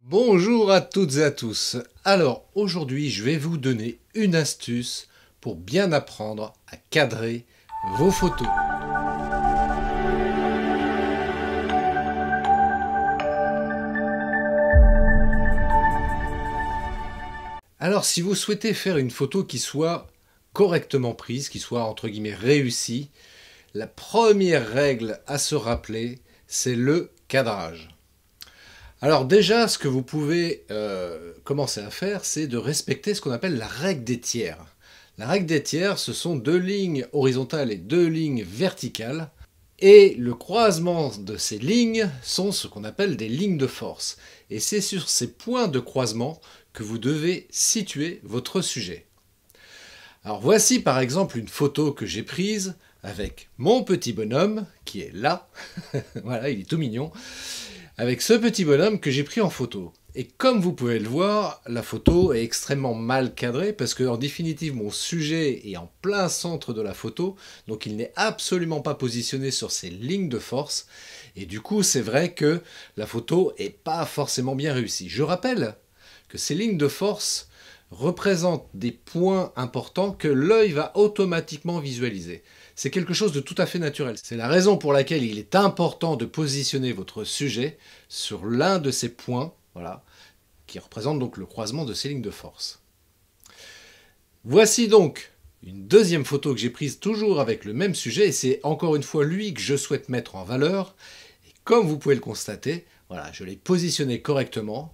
Bonjour à toutes et à tous. Alors aujourd'hui je vais vous donner une astuce pour bien apprendre à cadrer vos photos. Alors si vous souhaitez faire une photo qui soit correctement prise, qui soit entre guillemets réussie, la première règle à se rappeler, c'est le cadrage. Alors déjà, ce que vous pouvez commencer à faire, c'est de respecter ce qu'on appelle la règle des tiers. La règle des tiers, ce sont deux lignes horizontales et deux lignes verticales. Et le croisement de ces lignes sont ce qu'on appelle des lignes de force. Et c'est sur ces points de croisement que vous devez situer votre sujet. Alors voici par exemple une photo que j'ai prise avec mon petit bonhomme qui est là. Voilà, il est tout mignon. Avec ce petit bonhomme que j'ai pris en photo. Et comme vous pouvez le voir, la photo est extrêmement mal cadrée parce que en définitive mon sujet est en plein centre de la photo, donc il n'est absolument pas positionné sur ces lignes de force, et du coup c'est vrai que la photo est pas forcément bien réussie. Je rappelle que ces lignes de force représentent des points importants que l'œil va automatiquement visualiser. C'est quelque chose de tout à fait naturel. C'est la raison pour laquelle il est important de positionner votre sujet sur l'un de ces points, voilà, qui représente donc le croisement de ces lignes de force. Voici donc une deuxième photo que j'ai prise toujours avec le même sujet, et c'est encore une fois lui que je souhaite mettre en valeur. Et comme vous pouvez le constater, voilà, je l'ai positionné correctement.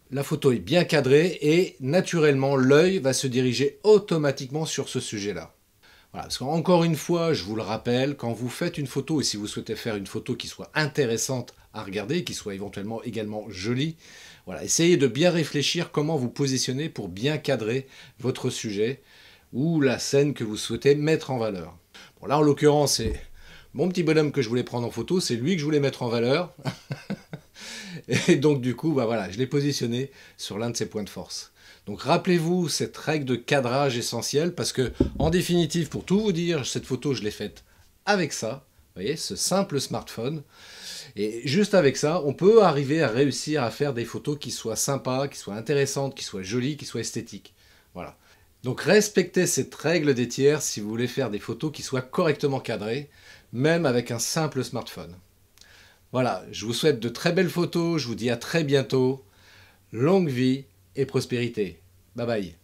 La photo est bien cadrée et naturellement l'œil va se diriger automatiquement sur ce sujet-là. Voilà, parce qu'encore une fois, je vous le rappelle, quand vous faites une photo, et si vous souhaitez faire une photo qui soit intéressante à regarder, qui soit éventuellement également jolie, voilà, essayez de bien réfléchir comment vous positionnez pour bien cadrer votre sujet ou la scène que vous souhaitez mettre en valeur. Bon, là, en l'occurrence, c'est mon petit bonhomme que je voulais prendre en photo, c'est lui que je voulais mettre en valeur. Et donc, du coup, bah voilà, je l'ai positionné sur l'un de ses points de force. Donc rappelez-vous cette règle de cadrage essentielle parce que, en définitive, pour tout vous dire, cette photo, je l'ai faite avec ça, vous voyez, ce simple smartphone. Et juste avec ça, on peut arriver à réussir à faire des photos qui soient sympas, qui soient intéressantes, qui soient jolies, qui soient esthétiques. Voilà. Donc respectez cette règle des tiers si vous voulez faire des photos qui soient correctement cadrées, même avec un simple smartphone. Voilà, je vous souhaite de très belles photos, je vous dis à très bientôt. Longue vie et prospérité. Bye bye.